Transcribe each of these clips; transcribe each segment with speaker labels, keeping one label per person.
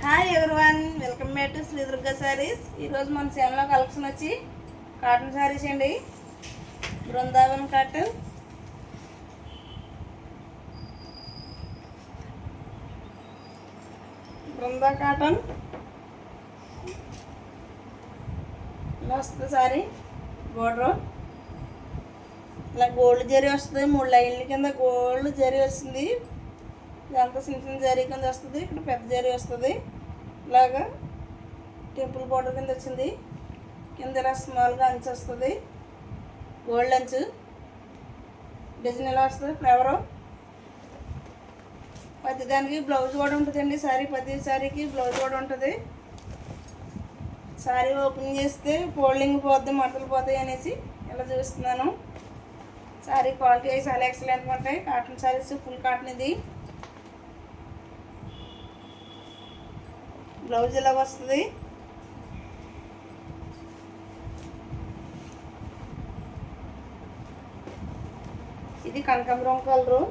Speaker 1: Hi everyone, welcome back to Shri Durga saris. ఈరోజు మన ఛానల్లో కలెక్షన్ వచ్చి కాటన్ శారీస్ అండి. బృందావన్ కాటన్, బృందా కాటన్ ఇలా వస్తుంది శారీ. బోర్డర్ ఇలా గోల్డ్ జరీ వస్తుంది, 3 లైన్ల కింద గోల్డ్ జరీ వస్తుంది. ఇదంతా చిన్న జరీ కింద వస్తుంది, ఇక్కడ పెద్ద జరీ వస్తుంది. ఇలాగా టెంపుల్ బోర్డర్ కింద వచ్చింది. కింద ఇలా స్మాల్గా అంచు వస్తుంది, గోల్డ్ అంచు. డిజైన్ ఎలా వస్తుంది, ఫ్లవరు. ప్రతి దానికి బ్లౌజ్ కూడా ఉంటుందండి. ప్రతి శారీకి బ్లౌజ్ కూడా ఉంటుంది. శారీ ఓపెన్ చేస్తే ఫోల్డింగ్ పోద్ది, మడతలు పోతాయి అనేసి ఇలా చూస్తున్నాను. శారీ క్వాలిటీ అవి చాలా ఎక్సలెంట్ ఉంటాయి. Cotton saris, full cotton. ఇది బ్లౌజ్ ఇలా వస్తుంది. ఇది కనకాంబరం కలరు,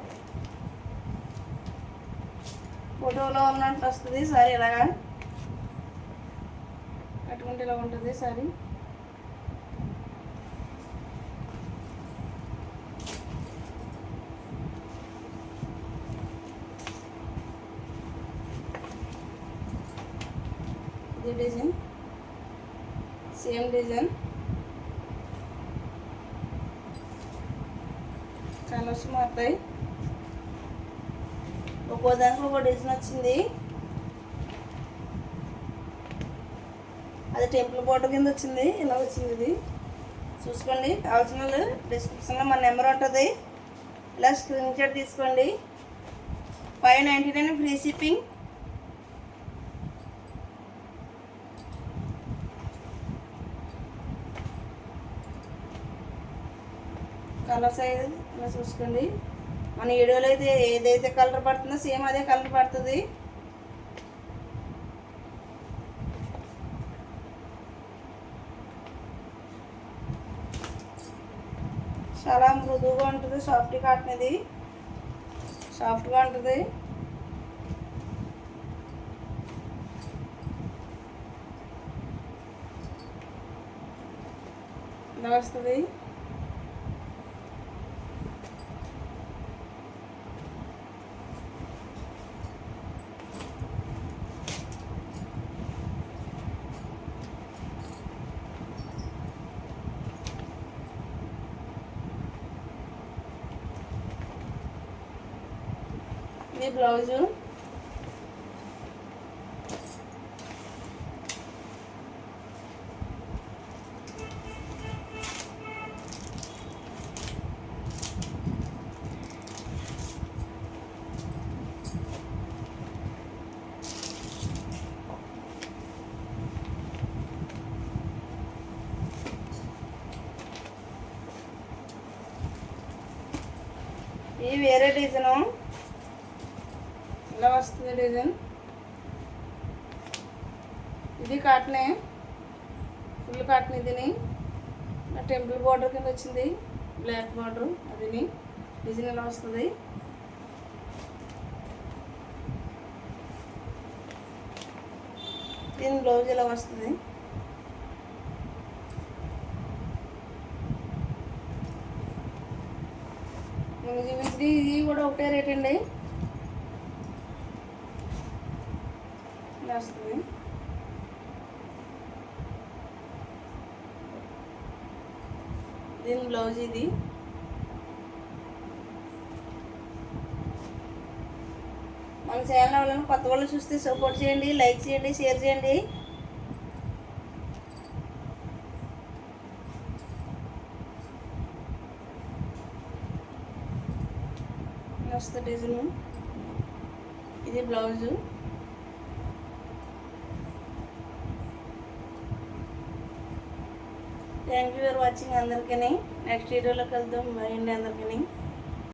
Speaker 1: ఫోటోలో ఉన్నట్టు వస్తుంది. సారీ ఇలాగా కట్టుకుంటే ఇలా ఉంటుంది సారీ. ఇది డిజైన్, సేమ్ డిజైన్. కలర్స్ మారుతాయి, ఒక్కో దానికి ఒక డిజైన్ వచ్చింది. అది టెంపుల్ బోర్డర్ కింద వచ్చింది, ఇలా వచ్చింది. ఇది చూసుకోండి. కావాల్సిన వాళ్ళు డిస్క్రిప్షన్లో మన నెంబర్ ఉంటుంది, ఇలా స్క్రీన్ షాట్ తీసుకోండి. 599 ఫ్రీ షిప్పింగ్. కలర్స్ అయితే ఇలా చూసుకోండి. మన వీడియోలో అయితే ఏదైతే కలర్ పడుతుందో సేమ్ అదే కలర్ పడుతుంది. చాలా మృదువుగా ఉంటుంది, సాఫ్ట్ కాటన్. ఇది సాఫ్ట్గా ఉంటుంది. ఇలా వస్తుంది. ఇది బ్లౌజు. ఇది వేరే డిజైను, ఇలా వస్తుంది డిజైన్. ఇది కాటనే, ఫుల్ కాటన్. ఇదిని టెంపుల్ బోర్డర్ కింద వచ్చింది, బ్లాక్ బార్డర్. అదిని డిజైన్ ఇలా వస్తుంది. దీని బ్లౌజ్ ఇలా వస్తుంది. ఇది కూడా ఒకటే రేట్ అండి. వస్తుంది. దీని బ్లౌజ్ ఇది. మన ఛానల్ వాళ్ళని కొత్త వాళ్ళు చూస్తే సపోర్ట్ చేయండి, లైక్ చేయండి, షేర్ చేయండి. వస్తుంది డిజైన్. ఇది blouse. Thank you for watching అందరికీ. నెక్స్ట్ వీడియోలో కలుద్దాం. బాయ్ అండి అందరికీ.